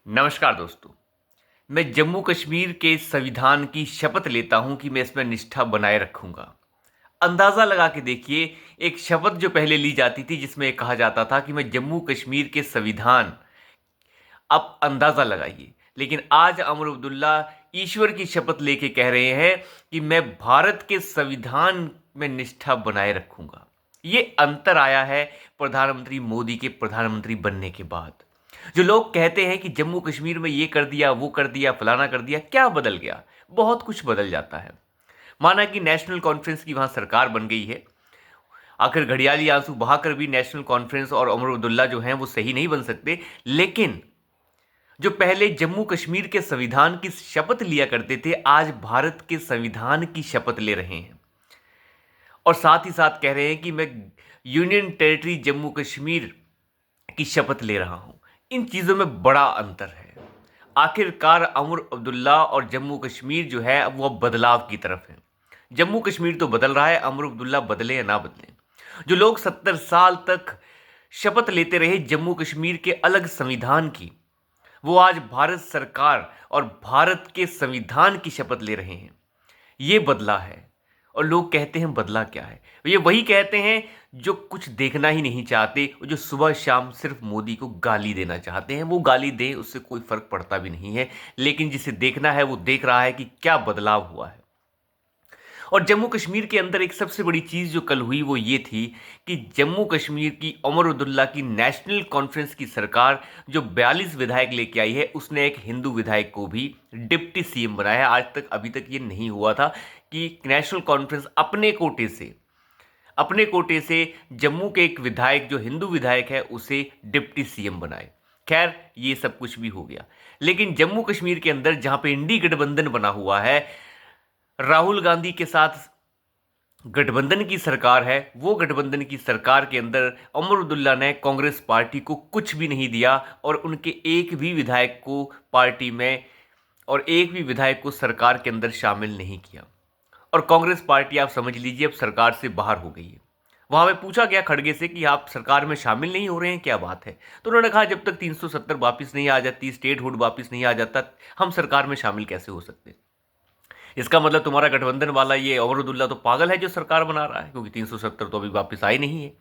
नमस्कार दोस्तों। मैं जम्मू कश्मीर के संविधान की शपथ लेता हूं कि मैं इसमें निष्ठा बनाए रखूंगा। अंदाजा लगा के देखिए, एक शपथ जो पहले ली जाती थी जिसमें कहा जाता था कि मैं जम्मू कश्मीर के संविधान, आप अंदाजा लगाइए। लेकिन आज अमर अब्दुल्ला ईश्वर की शपथ लेके कह रहे हैं कि मैं भारत के संविधान में निष्ठा बनाए रखूंगा। ये अंतर आया है प्रधानमंत्री मोदी के प्रधानमंत्री बनने के बाद। जो लोग कहते हैं कि जम्मू कश्मीर में ये कर दिया, वो कर दिया, फलाना कर दिया, क्या बदल गया? बहुत कुछ बदल जाता है। माना कि नेशनल कॉन्फ्रेंस की वहां सरकार बन गई है। आखिर घड़ियाली आंसू बहाकर भी नेशनल कॉन्फ्रेंस और अमर अब्दुल्ला जो हैं वो सही नहीं बन सकते। लेकिन जो पहले जम्मू कश्मीर के संविधान की शपथ लिया करते थे, आज भारत के संविधान की शपथ ले रहे हैं और साथ ही साथ कह रहे हैं कि मैं यूनियन टेरिटरी जम्मू कश्मीर की शपथ ले रहा हूं। इन चीजों में बड़ा अंतर है। आखिरकार अमर अब्दुल्ला और जम्मू कश्मीर जो है वो अब बदलाव की तरफ है। जम्मू कश्मीर तो बदल रहा है, अमर अब्दुल्ला बदले या ना बदले। जो लोग 70 साल तक शपथ लेते रहे जम्मू कश्मीर के अलग संविधान की, वो आज भारत सरकार और भारत के संविधान की शपथ ले रहे हैं। ये बदला है। और लोग कहते हैं बदला क्या है? ये वही कहते हैं जो कुछ देखना ही नहीं चाहते, जो सुबह शाम सिर्फ मोदी को गाली देना चाहते हैं। वो गाली दें, उससे कोई फर्क पड़ता भी नहीं है, लेकिन जिसे देखना है वो देख रहा है कि क्या बदलाव हुआ है। और जम्मू कश्मीर के अंदर एक सबसे बड़ी चीज जो कल हुई वो ये थी कि जम्मू कश्मीर की उमर अब्दुल्ला की नेशनल कॉन्फ्रेंस की सरकार जो 42 विधायक लेके आई है, उसने एक हिंदू विधायक को भी डिप्टी सीएम बनाया है। आज तक अभी तक ये नहीं हुआ था कि नेशनल कॉन्फ्रेंस अपने कोटे से जम्मू के एक विधायक जो हिंदू विधायक है उसे डिप्टी सीएम बनाए। खैर, ये सब कुछ भी हो गया। लेकिन जम्मू कश्मीर के अंदर जहां पे इंडी गठबंधन बना हुआ है, राहुल गांधी के साथ गठबंधन की सरकार है, वो गठबंधन की सरकार के अंदर उमर अब्दुल्ला ने कांग्रेस पार्टी को कुछ भी नहीं दिया और उनके एक भी विधायक को पार्टी में और एक भी विधायक को सरकार के अंदर शामिल नहीं किया। और कांग्रेस पार्टी आप समझ लीजिए अब सरकार से बाहर हो गई है। वहां में पूछा गया खड़गे से कि आप सरकार में शामिल नहीं हो रहे हैं, क्या बात है? तो उन्होंने कहा जब तक 370 वापस नहीं आ जाती, स्टेटहुड वापस नहीं आ जाता, हम सरकार में शामिल कैसे हो सकते? इसका मतलब तुम्हारा गठबंधन वाला ये उमर अब्दुल्ला तो पागल है जो सरकार बना रहा है, क्योंकि 370 तो अभी वापस आए नहीं है।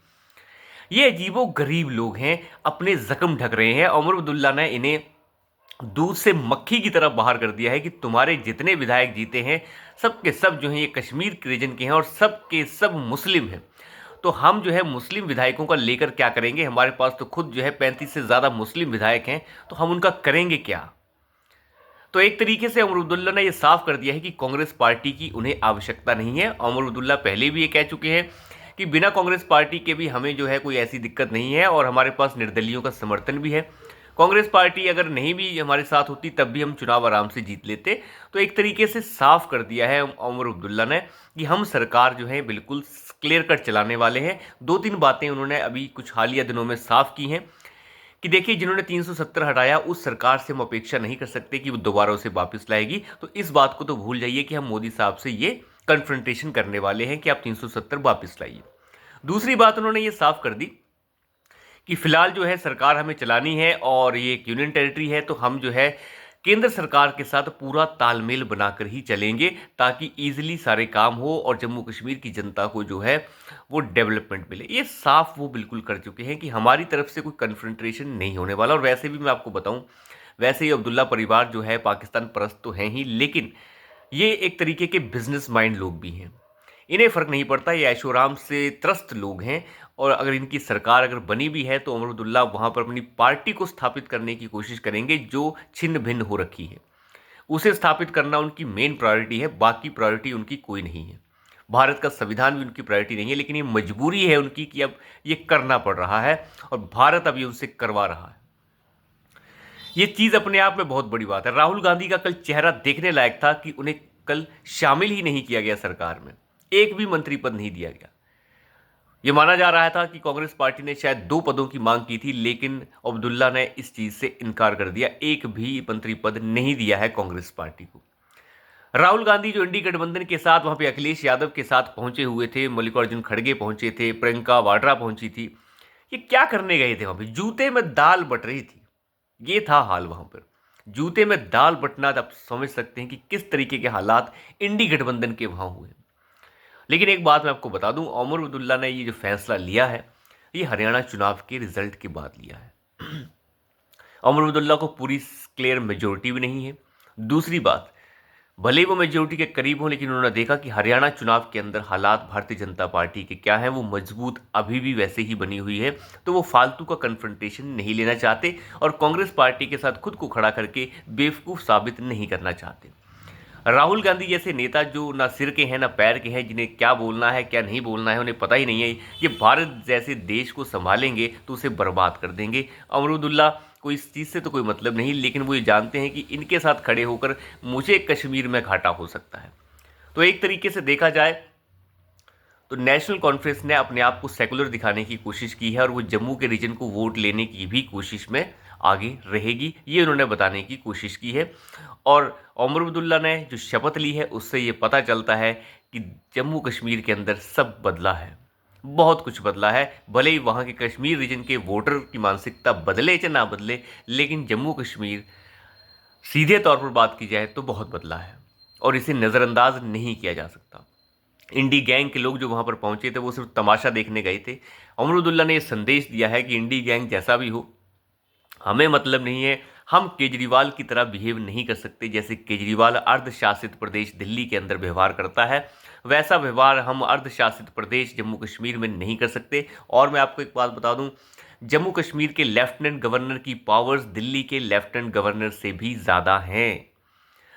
ये अजीबो गरीब लोग हैं, अपने जख्म ढक रहे हैं। उमर अब्दुल्ला ने इन्हें दूध से मक्खी की तरह बाहर कर दिया है कि तुम्हारे जितने विधायक जीते हैं सब के सब जो हैं ये कश्मीर के रीजन के हैं और सब के सब मुस्लिम हैं। तो हम जो है मुस्लिम विधायकों का लेकर क्या करेंगे? हमारे पास तो खुद जो है 35 से ज़्यादा मुस्लिम विधायक हैं, तो हम उनका करेंगे क्या? तो एक तरीके से उमर अब्दुल्ला ने यह साफ कर दिया है कि कांग्रेस पार्टी की उन्हें आवश्यकता नहीं है। उमर अब्दुल्ला पहले भी ये कह चुके हैं कि बिना कांग्रेस पार्टी के भी हमें जो है कोई ऐसी दिक्कत नहीं है और हमारे पास निर्दलियों का समर्थन भी है। कांग्रेस पार्टी अगर नहीं भी हमारे साथ होती तब भी हम चुनाव आराम से जीत लेते। तो एक तरीके से साफ कर दिया है उमर अब्दुल्ला ने कि हम सरकार जो है बिल्कुल क्लियर कट चलाने वाले हैं। दो तीन बातें उन्होंने अभी कुछ हालिया दिनों में साफ की हैं कि देखिए, जिन्होंने 370 हटाया उस सरकार से हम अपेक्षा नहीं कर सकते कि वो दोबारा उसे वापस लाएगी। तो इस बात को तो भूल जाइए कि हम मोदी साहब से ये कन्फ्रंटेशन करने वाले हैं कि आप 370 वापस लाइए। दूसरी बात उन्होंने ये साफ कर दी कि फिलहाल जो है सरकार हमें चलानी है और ये एक यूनियन टेरिटरी है, तो हम जो है केंद्र सरकार के साथ पूरा तालमेल बनाकर ही चलेंगे ताकि ईजिली सारे काम हो और जम्मू कश्मीर की जनता को जो है वो डेवलपमेंट मिले। ये साफ वो बिल्कुल कर चुके हैं कि हमारी तरफ से कोई कन्फ्रंटेशन नहीं होने वाला। और वैसे भी मैं आपको बताऊं, वैसे ही अब्दुल्ला परिवार जो है पाकिस्तान परस्त तो हैं ही, लेकिन ये एक तरीके के बिजनेस माइंड लोग भी हैं। इन्हें फ़र्क नहीं पड़ता, ये ऐशोआराम से त्रस्त लोग हैं। और अगर इनकी सरकार अगर बनी भी है तो उमर अब्दुल्ला वहाँ पर अपनी पार्टी को स्थापित करने की कोशिश करेंगे जो छिन्न भिन्न हो रखी है। उसे स्थापित करना उनकी मेन प्रायोरिटी है, बाकी प्रायोरिटी उनकी कोई नहीं है। भारत का संविधान भी उनकी प्रायोरिटी नहीं है, लेकिन ये मजबूरी है उनकी कि अब ये करना पड़ रहा है और भारत अब ये उनसे करवा रहा है। ये चीज़ अपने आप में बहुत बड़ी बात है। राहुल गांधी का कल चेहरा देखने लायक था कि उन्हें कल शामिल ही नहीं किया गया सरकार में, एक भी मंत्री पद नहीं दिया गया। ये माना जा रहा था कि कांग्रेस पार्टी ने शायद 2 पदों की मांग की थी, लेकिन अब्दुल्ला ने इस चीज से इनकार कर दिया। एक भी मंत्री पद नहीं दिया है कांग्रेस पार्टी को। राहुल गांधी जो इंडी गठबंधन के साथ वहां पे अखिलेश यादव के साथ पहुंचे हुए थे, मल्लिकार्जुन खड़गे पहुंचे थे, प्रियंका वाड्रा पहुंची थी, ये क्या करने गए थे? वहां पे जूते में दाल बट रही थी। ये था हाल वहां पर। जूते में दाल बटना, आप समझ सकते हैं कि किस तरीके के हालात इंडी गठबंधन के वहां हुए। लेकिन एक बात मैं आपको बता दूं, ओमर अब्दुल्ला ने ये जो फैसला लिया है, ये हरियाणा चुनाव के रिजल्ट के बाद लिया है। ओमर अब्दुल्ला को पूरी क्लियर मेजोरिटी भी नहीं है। दूसरी बात, भले ही वो मेजोरिटी के करीब हो, लेकिन उन्होंने देखा कि हरियाणा चुनाव के अंदर हालात भारतीय जनता पार्टी के क्या है, वो मजबूत अभी भी वैसे ही बनी हुई है, तो वो फालतू का कन्फ्रंटेशन नहीं लेना चाहते और कांग्रेस पार्टी के साथ खुद को खड़ा करके बेवकूफ़ साबित नहीं करना चाहते। राहुल गांधी जैसे नेता जो ना सिर के हैं ना पैर के हैं, जिन्हें क्या बोलना है क्या नहीं बोलना है उन्हें पता ही नहीं है, ये भारत जैसे देश को संभालेंगे तो उसे बर्बाद कर देंगे। अमरुदुल्ला को इस चीज़ से तो कोई मतलब नहीं, लेकिन वो ये जानते हैं कि इनके साथ खड़े होकर मुझे कश्मीर में घाटा हो सकता है। तो एक तरीके से देखा जाए तो नेशनल कॉन्फ्रेंस ने अपने आप को सेकुलर दिखाने की कोशिश की है और वो जम्मू के रीजन को वोट लेने की भी कोशिश में आगे रहेगी, ये उन्होंने बताने की कोशिश की है। और ओमर अब्दुल्ला ने जो शपथ ली है उससे ये पता चलता है कि जम्मू कश्मीर के अंदर सब बदला है, बहुत कुछ बदला है। भले ही वहाँ के कश्मीर रीजन के वोटर की मानसिकता बदले या ना बदले, लेकिन जम्मू कश्मीर सीधे तौर पर बात की जाए तो बहुत बदला है और इसे नज़रअंदाज नहीं किया जा सकता। इंडी गैंग के लोग जो वहाँ पर पहुंचे थे वो सिर्फ तमाशा देखने गए थे। अमरुदुल्ला ने यह संदेश दिया है कि इंडी गैंग जैसा भी हो, हमें मतलब नहीं है, हम केजरीवाल की तरह बिहेव नहीं कर सकते। जैसे केजरीवाल अर्धशासित प्रदेश दिल्ली के अंदर व्यवहार करता है, वैसा व्यवहार हम अर्धशासित प्रदेश जम्मू कश्मीर में नहीं कर सकते। और मैं आपको एक बात बता दूं, जम्मू कश्मीर के लेफ्टिनेंट गवर्नर की पावर्स दिल्ली के लेफ्टिनेंट गवर्नर से भी ज़्यादा हैं।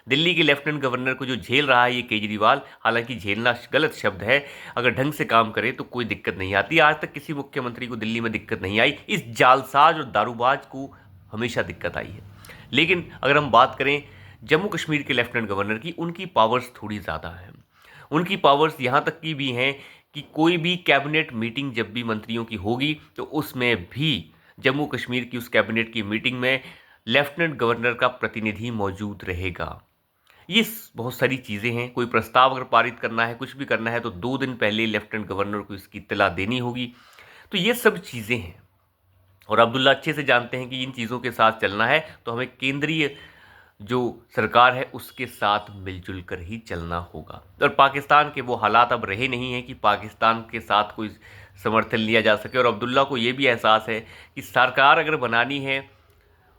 दिल्ली के लेफ्टिनेंट गवर्नर को जो झेल रहा है ये केजरीवाल, हालांकि झेलना गलत शब्द है, अगर ढंग से काम करे तो कोई दिक्कत नहीं आती। आज तक किसी मुख्यमंत्री को दिल्ली में दिक्कत नहीं आई, इस जालसाज और दारूबाज को हमेशा दिक्कत आई है। लेकिन अगर हम बात करें जम्मू कश्मीर के लेफ्टिनेंट गवर्नर की, उनकी पावर्स थोड़ी ज़्यादा हैं। उनकी पावर्स यहाँ तक की भी हैं कि कोई भी कैबिनेट मीटिंग जब भी मंत्रियों की होगी तो उसमें भी जम्मू कश्मीर की उस कैबिनेट की मीटिंग में लेफ्टिनेंट गवर्नर का प्रतिनिधि मौजूद रहेगा। ये बहुत सारी चीज़ें हैं। कोई प्रस्ताव अगर पारित करना है, कुछ भी करना है, तो 2 दिन पहले लेफ्टिनेंट गवर्नर को इसकी इत्तला देनी होगी। तो ये सब चीज़ें हैं और अब्दुल्ला अच्छे से जानते हैं कि इन चीज़ों के साथ चलना है तो हमें केंद्रीय जो सरकार है उसके साथ मिलजुल कर ही चलना होगा। और पाकिस्तान के वो हालात अब रहे नहीं हैं कि पाकिस्तान के साथ कोई समर्थन लिया जा सके। और अब्दुल्ला को ये भी एहसास है कि सरकार अगर बनानी है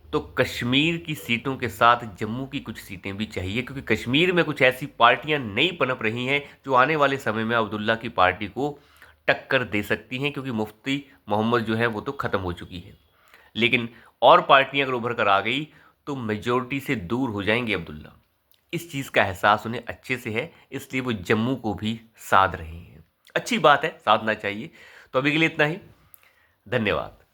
तो कश्मीर की सीटों के साथ जम्मू की कुछ सीटें भी चाहिए, क्योंकि कश्मीर में कुछ ऐसी पार्टियां नई पनप रही हैं जो आने वाले समय में अब्दुल्ला की पार्टी को टक्कर दे सकती हैं, क्योंकि मुफ्ती मोहम्मद जो है वो तो ख़त्म हो चुकी है। लेकिन और पार्टियां अगर उभर कर आ गई तो मेजोरिटी से दूर हो जाएंगे अब्दुल्ला। इस चीज़ का एहसास उन्हें अच्छे से है, इसलिए वो जम्मू को भी साध रहे हैं। अच्छी बात है, साधना चाहिए। तो अभी के लिए इतना ही, धन्यवाद।